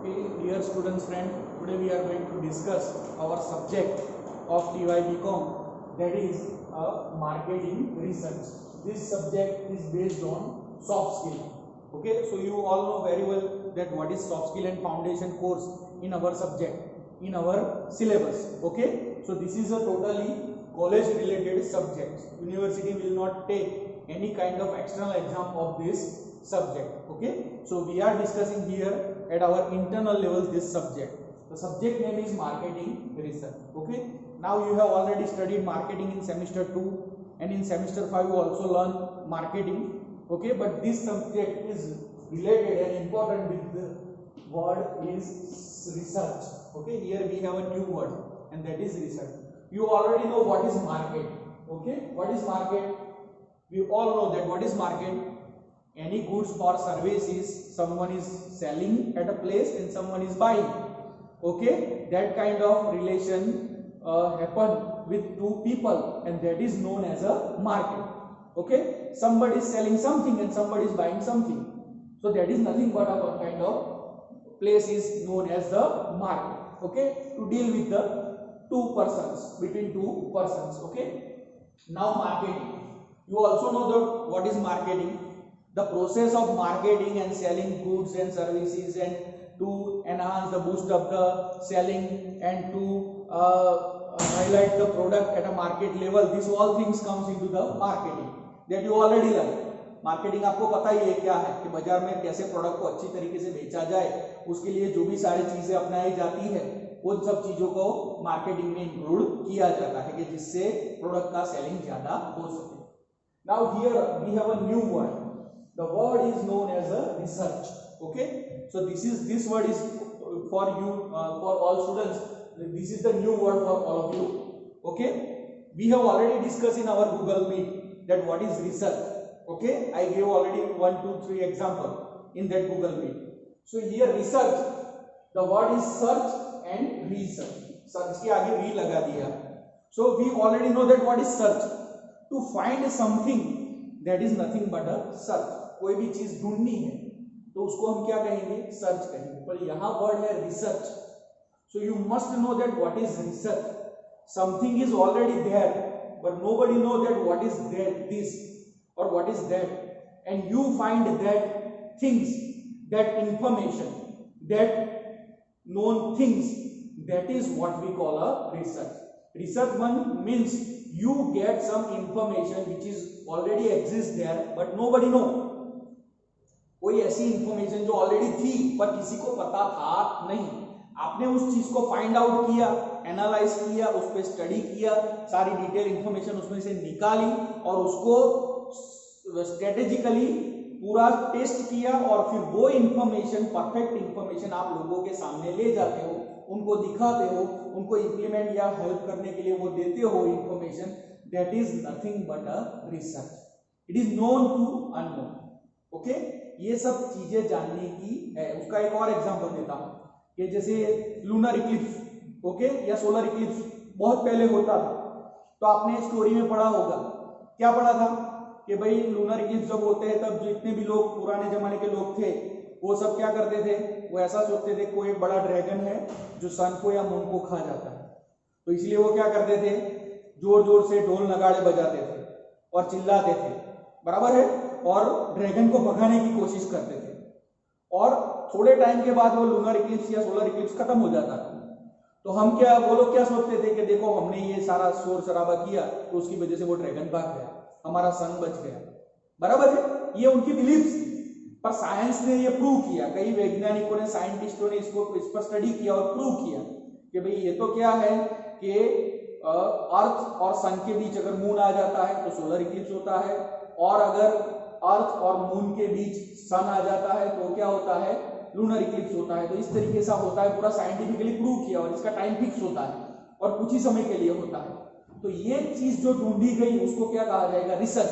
Okay, dear students, friend, today we are going to discuss our subject of TY BCom, that is marketing research. This subject is based on soft skill. Okay, so you all know very well that what is soft skill and foundation course in our subject, in our syllabus. Okay, so this is a totally college related subject. University will not take any kind of external exam of this subject. Okay, so we are discussing here at our internal level this subject. The subject name is marketing research. Okay, now you have already studied marketing in semester 2 and in semester 5 you also learn marketing. Okay, but this subject is related and important with the word is research. Okay, here we have a new word and that is research. You already know what is market. Okay, what is market? We all know that what is market. Any goods or services someone is selling at a place and someone is buying. Okay, that kind of relation happen with two people and that is known as a market. Okay, somebody is selling something and somebody is buying something, so that is nothing but a kind of place is known as the market. Okay, to deal with the two persons, between two persons. Okay, now marketing, you also know that what is marketing. The process of marketing and selling goods and services and to enhance the boost of the selling and to highlight the product at a market level, these all things comes into the marketing that you already learn. Marketing आपको पता ही है क्या है कि बाजार में कैसे product को अच्छी तरीके से बेचा जाए, उसके लिए जो भी सारी चीजें अपनाई जाती है उन सब चीजों को मार्केटिंग में इंक्लूड किया जाता है कि जिससे प्रोडक्ट का सेलिंग ज्यादा हो सके. Now here we have a new word. The word is known as a research. Okay, so this word is for you, for all students. This is the new word for all of you. Okay, we have already discussed in our Google Meet that what is research. Okay, I gave already 1, 2, 3 example in that Google Meet. So here research, the word is search and research. Search के आगे re लगा दिया. So we already know that what is search. To find something, that is nothing but a search. कोई भी चीज ढूंढनी है तो उसको हम क्या कहेंगे, सर्च कहेंगे. पर यहाँ वर्ड है research. So you must know that what is research. Something is already there but nobody know that what is this और what is that, and you find that things, that information, that known things, that is what we call a research. Research one means you get some information which is already exists there but nobody know. कोई ऐसी information जो already थी पर किसी को पता था नहीं, आपने उस चीज को फाइंड आउट किया, एनालाइज किया, उस पर स्टडी किया, सारी डिटेल इंफॉर्मेशन उसमें से निकाली और उसको स्ट्रेटेजिकली पूरा टेस्ट किया और फिर वो इंफॉर्मेशन, परफेक्ट इंफॉर्मेशन आप लोगों के सामने ले जाते हो, उनको दिखाते हो, उनको इंप्लीमेंट या हेल्प करने के लिए वो देते हो information. That is nothing but a research. It is known to unknown. Okay, ये सब चीजें जानने की है. उसका एक और एग्जांपल देता हूं कि जैसे लूनर इक्लिप्स, ओके, या सोलर इक्लिप्स बहुत पहले होता था तो आपने स्टोरी में पढ़ा होगा. क्या पढ़ा था कि भाई लूनर इक्लिप्स जब होते हैं तब जितने भी लोग पुराने जमाने के लोग थे वो सब क्या करते थे, वो ऐसा सोचते थे कोई एक बड़ा ड्रैगन है जो सन को या मून को खा जाता है, तो इसलिए वो क्या करते थे, जोर जोर से ढोल नगाड़े बजाते थे और चिल्लाते थे, बराबर है, और ड्रैगन को भगाने की कोशिश करते थे. और थोड़े टाइम के बाद वो लूनर इक्लिप्स या सोलर इक्लिप्स खत्म हो जाता था. तो हम क्या, वो लोग क्या सोचते थे कि देखो हमने ये सारा शोर शराबा किया तो उसकी वजह से वो ड्रैगन भाग गया, हमारा सन बच गया, बराबर है. ये उनकी बिलीव्स थी. पर साइंस ने ये प्रूव किया, कई वैज्ञानिकों ने, साइंटिस्टों ने इसको इस पर स्टडी किया और प्रूव किया कि भाई ये तो क्या है कि अर्थ और सन के बीच अगर मून आ जाता है तो सोलर इक्लिप्स होता है, और अगर अर्थ और मून के बीच सन आ जाता है तो क्या होता है, लूनर इक्लिप्स होता है. तो इस तरीके से होता है, पूरा साइंटिफिकली प्रूव किया, और इसका टाइम फिक्स होता है और कुछ ही समय के लिए होता है. तो ये चीज जो ढूंढी गई उसको क्या कहा जाएगा, रिसर्च.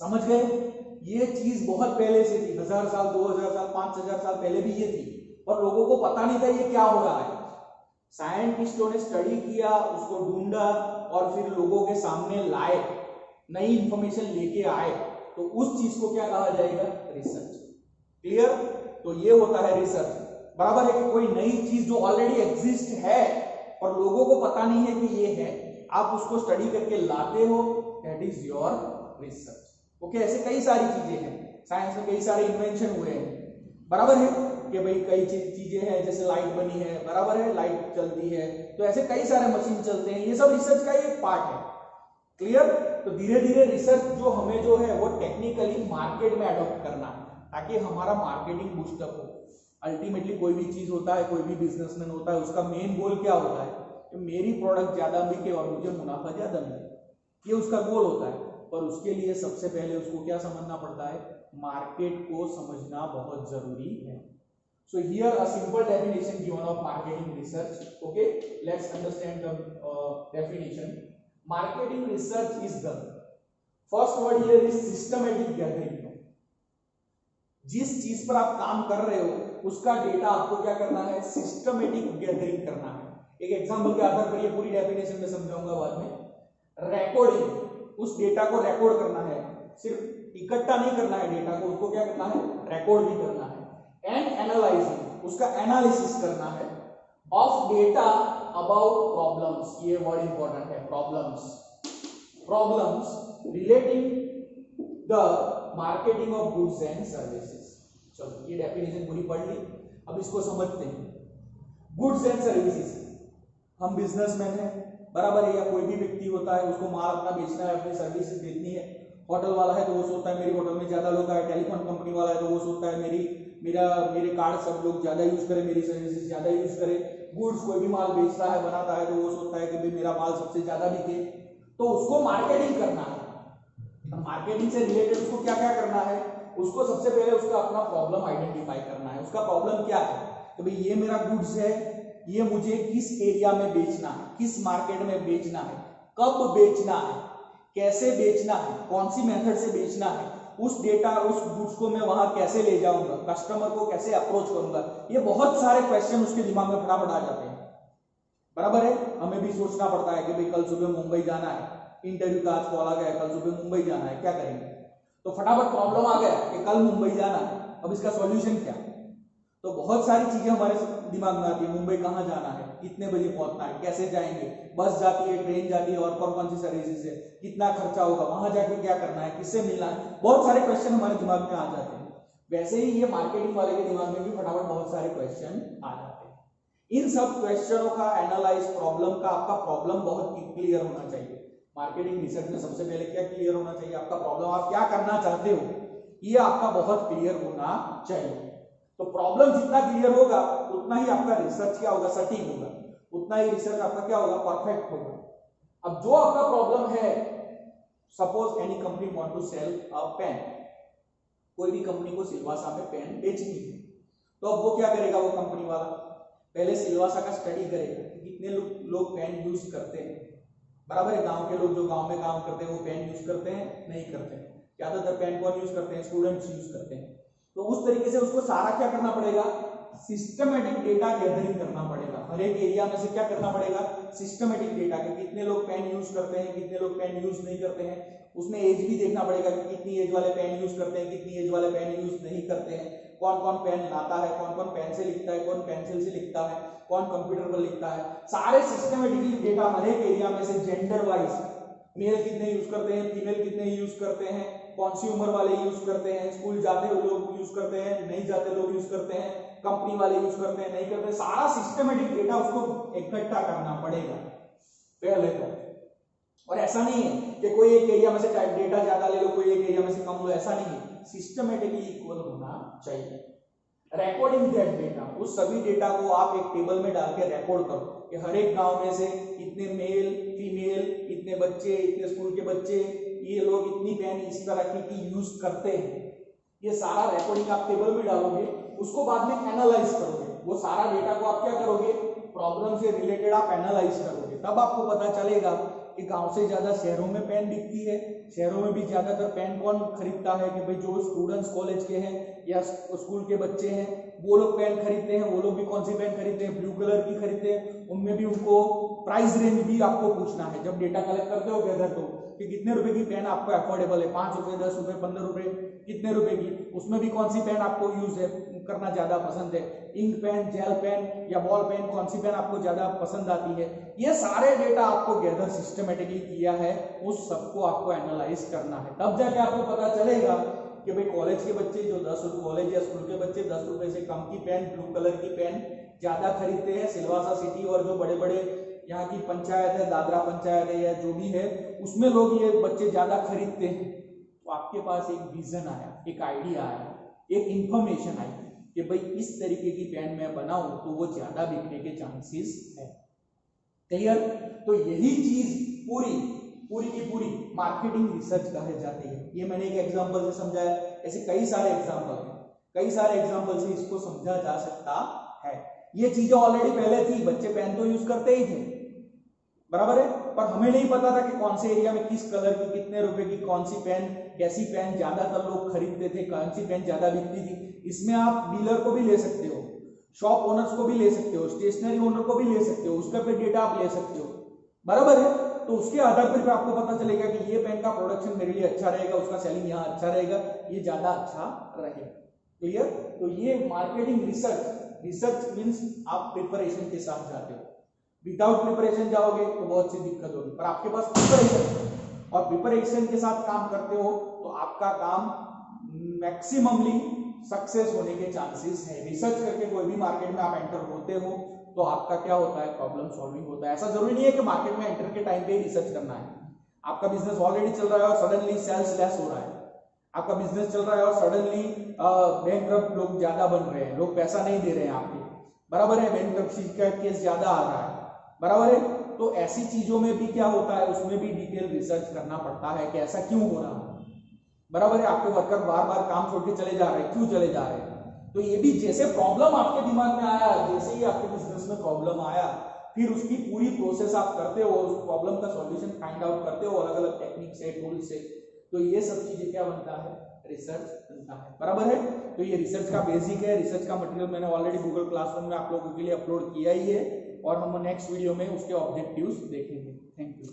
समझ गए. ये चीज बहुत पहले से थी, 1000 साल, 2000 साल, 5000 साल पहले भी ये थी, पर लोगों को पता नहीं था ये क्या हो रहा है. साइंटिस्टों ने स्टडी किया, उसको ढूंढा और फिर लोगों के सामने लाए, नई इंफॉर्मेशन लेके आए, तो उस चीज को क्या कहा जाएगा, रिसर्च. क्लियर. तो ये होता है रिसर्च. बराबर है कि कोई नई चीज जो ऑलरेडी एग्जिस्ट है और लोगों को पता नहीं है कि ये है, आप उसको स्टडी करके लाते हो, that is your research. Okay, ऐसे कई सारी चीजें हैं, साइंस में कई सारे इन्वेंशन हुए हैं, बराबर है कि भाई कई चीजें हैं, जैसे लाइट बनी है, बराबर है, लाइट चलती है, तो ऐसे कई सारे मशीन चलते हैं, ये सब रिसर्च का एक पार्ट है। क्लियर? तो धीरे धीरे रिसर्च जो हमें जो है वो टेक्निकली मार्केट में अडॉप्ट करना है, ताकि हमारा मार्केटिंग बूस्टअप हो। अल्टीमेटली कोई भी चीज होता है, कोई भी बिजनेसमैन होता है, उसका मेन गोल क्या होता है कि मेरी प्रोडक्ट ज्यादा बिके और मुझे मुनाफा ज्यादा मिले, ये उसका गोल होता है। पर उसके लिए सबसे पहले उसको क्या समझना पड़ता है, मार्केट को समझना बहुत जरूरी है। So here a simple definition given of marketing research. Okay, let's understand the definition. Marketing research is the first word here is systematic gathering. जिस चीज पर आप काम कर रहे हो उसका डेटा आपको क्या करना है, सिस्टमेटिक गैदरिंग करना है। एक एग्जांपल के आधार पर ये पूरी डेफिनेशन में समझाऊंगा बाद में। रिकॉर्डिंग, उस डेटा को रिकॉर्ड करना है, सिर्फ इकट्ठा नहीं करना है डेटा को, उसको क्या करना है, रिकॉर्ड भी करना है। एंड एनालाइजिंग, उसका एनालिसिस करना है। ऑफ डेटा अबाउट प्रॉब्लम्स, ये वर्ड इंपॉर्टेंट है, problems relating the marketing of goods and services. चलो ये डेफिनेशन पूरी पढ़ ली, अब इसको समझते हैं। गुड्स एंड सर्विसेज, हम बिजनेसमैन हैं, बराबर है, या कोई भी व्यक्ति होता है, उसको माल अपना बेचना है, अपनी सर्विसेज बेचनी है। होटल वाला है तो वो सोचता है मेरी होटल में ज्यादा लोग आए, टेलीफोन कंपनी वाला है तो वो सोचता है मेरे कार्ड सब लोग ज्यादा यूज करें, मेरी सर्विसेज ज्यादा यूज करें। गुड्स, कोई भी माल बेचता है, बनाता है, तो वो सोचता है कि भाई मेरा माल सबसे ज्यादा बिके, तो उसको मार्केटिंग करना है। मार्केटिंग से रिलेटेड उसको क्या क्या करना है, उसको सबसे पहले उसका अपना प्रॉब्लम आइडेंटिफाई करना है। उसका प्रॉब्लम क्या है, तो भाई ये मेरा गुड्स है, ये मुझे किस एरिया में बेचना है, किस मार्केट में बेचना है, कब बेचना है, कैसे बेचना है, कौन सी मेथड से बेचना है, उस डेटा, उस गुड्स को मैं वहां कैसे ले जाऊंगा, कस्टमर को कैसे अप्रोच करूंगा। ये बहुत सारे क्वेश्चन उसके दिमाग में फटाफट आ जाते हैं, बराबर है। हमें भी सोचना पड़ता है कि भाई कल सुबह मुंबई जाना है, इंटरव्यू का आज कॉल आ गया, कल सुबह मुंबई जाना है, क्या करेंगे, तो फटाफट प्रॉब्लम आ गया कि कल मुंबई जाना है, अब इसका सॉल्यूशन क्या। तो बहुत सारी चीजें हमारे दिमाग में आती है, मुंबई कहाँ जाना है, कितने बजे पहुंचना है, कैसे जाएंगे, बस जाती है, ट्रेन जाती है, और कौन सी सर्विसेज है, कितना खर्चा होगा, वहां जाके क्या करना है, किससे मिलना है, बहुत सारे क्वेश्चन हमारे दिमाग में आ जाते हैं। वैसे ही ये मार्केटिंग वाले के दिमाग में भी फटाफट बहुत सारे क्वेश्चन आ जाते हैं। इन सब क्वेश्चनों का एनालाइज, प्रॉब्लम का, आपका प्रॉब्लम बहुत क्लियर होना चाहिए। मार्केटिंग रिसर्च में सबसे पहले क्या क्लियर होना चाहिए, आपका प्रॉब्लम, आप क्या करना चाहते हो, ये आपका बहुत क्लियर होना चाहिए। तो प्रॉब्लम जितना क्लियर होगा उतना ही आपका रिसर्च क्या होगा, सटीक होगा, उतना ही रिसर्च आपका क्या होगा, परफेक्ट होगा। अब जो आपका प्रॉब्लम है, suppose any company want to sell a pen, कोई भी कंपनी को सिलवासा में पेन बेचनी है, तो अब वो क्या करेगा, वो कंपनी वाला पहले सिलवासा का स्टडी करेगा कि कितने लोग पेन यूज करते हैं, बराबर है। गांव के लोग जो गांव में काम करते हैं वो पेन यूज करते हैं, नहीं करते हैं, ज्यादातर पेन कौन यूज करते हैं, स्टूडेंट्स यूज करते हैं। तो उस तरीके से उसको सारा क्या करना पड़ेगा, सिस्टमेटिक डेटा गैदरिंग करना पड़ेगा। हर एक एरिया में से क्या करना पड़ेगा, सिस्टमेटिक डेटा कि कितने लोग पेन यूज करते हैं, कितने लोग पेन यूज नहीं करते हैं। उसमें एज भी देखना पड़ेगा कि कितनी एज वाले पेन यूज करते हैं, कितनी एज वाले पेन यूज नहीं करते हैं, कौन कौन पेन लाता है, कौन कौन पेन से लिखता है, कौन पेंसिल से लिखता है, कौन कंप्यूटर पर लिखता है। सारे सिस्टमेटिकली डेटा हर एक एरिया में से जेंडर वाइज, मेल कितने यूज करते हैं, फीमेल कितने यूज करते हैं, कौन सी उम्र वाले यूज करते हैं, स्कूल जाते हुए लोग यूज करते हैं, नहीं जाते लोग यूज करते हैं, कंपनी वाले यूज करते हैं, नहीं करते, सारा सिस्टमेटिक डेटा उसको इकट्ठा करना पड़ेगा पहले तो। और ऐसा नहीं है कि कोई एक एरिया में से डेटा ज्यादा ले लो, कोई एक एरिया में से कम लो, ऐसा नहीं है, सिस्टमेटिकली इक्वल होना चाहिए। रिकॉर्डिंग दैट डेटा, उस सभी डेटा को आप एक टेबल में डाल के रिकॉर्ड करो कि हर एक गांव में से इतने मेल फीमेल, इतने बच्चे, इतने स्कूल के बच्चे, ये लोग इतनी पेन इस तरह की यूज करते हैं। ये सारा रिकॉर्डिंग आप टेबल में डालोगे, उसको बाद में एनालाइज करोगे, वो सारा डेटा को आप क्या करोगे, प्रॉब्लम से रिलेटेड आप एनालाइज करोगे, तब आपको पता चलेगा कि गांव से ज्यादा शहरों में पेन बिकती है, शहरों में भी ज्यादातर पेन कौन खरीदता है, कि भाई जो स्टूडेंट्स कॉलेज के हैं या स्कूल के बच्चे हैं वो लोग पेन खरीदते हैं। वो लोग भी कौन सी पेन खरीदते हैं, ब्लू कलर की खरीदते हैं। उनमें भी उनको प्राइस रेंज भी आपको पूछना है जब डेटा कलेक्ट करते हो गैदर, तो कि कितने रुपए की पेन आपको अफोर्डेबल है, 5 रुपए, 10 रुपए, 15 रुपए, कितने रुपए की, उसमें भी कौन सी पेन आपको यूज है, करना ज्यादा पसंद है, इंक पेन, जेल पेन या बॉल पेन, कौन सी पेन आपको ज्यादा पसंद आती है, ये सारे डेटा आपको गैदर सिस्टमेटिकली किया है, उस सबको आपको एनालाइज करना है। तब जाके आपको पता चलेगा कि भाई कॉलेज के बच्चे जो 10 कॉलेज या स्कूल के बच्चे 10 रुपए से कम की पेन, ब्लू कलर की पेन ज्यादा खरीदते हैं, सिलवासा सिटी और जो बड़े बड़े यहाँ की पंचायत है, दादरा पंचायत है या जो भी है, उसमें लोग ये बच्चे ज्यादा खरीदते हैं। तो आपके पास एक विजन आया, एक आइडिया आया, एक इंफॉर्मेशन आई कि भाई इस तरीके की पेन मैं बनाऊं तो वो ज्यादा बिकने के चांसेस है। क्लियर? तो यही चीज पूरी की पूरी मार्केटिंग रिसर्च कहे जाती है। ये मैंने एक एग्जांपल से समझाया, ऐसे कई सारे एग्जांपल हैं, कई सारे एग्जांपल से इसको समझा जा सकता है। ये चीजें ऑलरेडी पहले थी, बच्चे पेन तो यूज करते ही थे, बराबर है, पर हमें नहीं पता था कि कौन से एरिया में किस कलर की, कितने रुपए की कौन सी पेन, कैसी पेन ज्यादातर लोग खरीदते थे, कौन सी पेन ज्यादा बिकती थी। इसमें आप डीलर को भी ले सकते हो, शॉप ओनर्स को भी ले सकते हो, स्टेशनरी ओनर को भी ले सकते हो, उसका फिर डेटा आप ले सकते हो, बराबर है। तो उसके आधार पर आपको पता चलेगा कि ये पेन का प्रोडक्शन मेरे लिए अच्छा रहेगा, उसका सेलिंग यहाँ अच्छा रहेगा, ये ज्यादा अच्छा रहेगा। क्लियर? तो ये मार्केटिंग रिसर्च मीन्स आप प्रिपरेशन के साथ जाते हो, विदाउट प्रिपरेशन जाओगे तो बहुत सी दिक्कत होगी, पर आपके पास प्रिपरेशन और प्रिपरेशन के साथ काम करते हो तो आपका काम मैक्सिममली सक्सेस होने के चांसेस है। रिसर्च करके कोई भी मार्केट में आप एंटर होते हो तो आपका क्या होता है, प्रॉब्लम सॉल्विंग होता है। ऐसा जरूरी नहीं है कि मार्केट में एंटर के टाइम पे ही रिसर्च करना है। आपका बिजनेस ऑलरेडी चल रहा है और सडनली सेल्स लेस हो रहा है, आपका बिजनेस चल रहा है और सडनली बैंकक्रप्ट लोग ज्यादा बन रहे हैं, लोग पैसा नहीं दे रहे हैं आपके, बराबर है, बैंकक्रप्सी का केस ज्यादा आ रहा है, बराबर है। तो ऐसी चीजों में भी क्या होता है, उसमें भी डिटेल रिसर्च करना पड़ता है कि ऐसा क्यों हो रहा है, बराबर है। आपके वर्कर बार बार काम छोड़ के चले जा रहे हैं, क्यों चले जा रहे हैं। तो ये भी जैसे प्रॉब्लम आपके दिमाग में आया, जैसे ही आपके बिजनेस में प्रॉब्लम आया, फिर उसकी पूरी प्रोसेस आप करते हो, उस प्रॉब्लम का सॉल्यूशन फाइंड आउट करते हो अलग अलग टेक्निक से, टूल से। तो ये सब चीजें क्या बनता है, रिसर्च बनता है, बराबर है। तो ये रिसर्च का बेसिक है। रिसर्च का मटेरियल मैंने ऑलरेडी गूगल क्लासरूम में आप लोगों के लिए अपलोड किया ही है और हम नेक्स्ट वीडियो में उसके ऑब्जेक्टिव्स देखेंगे। Thank you.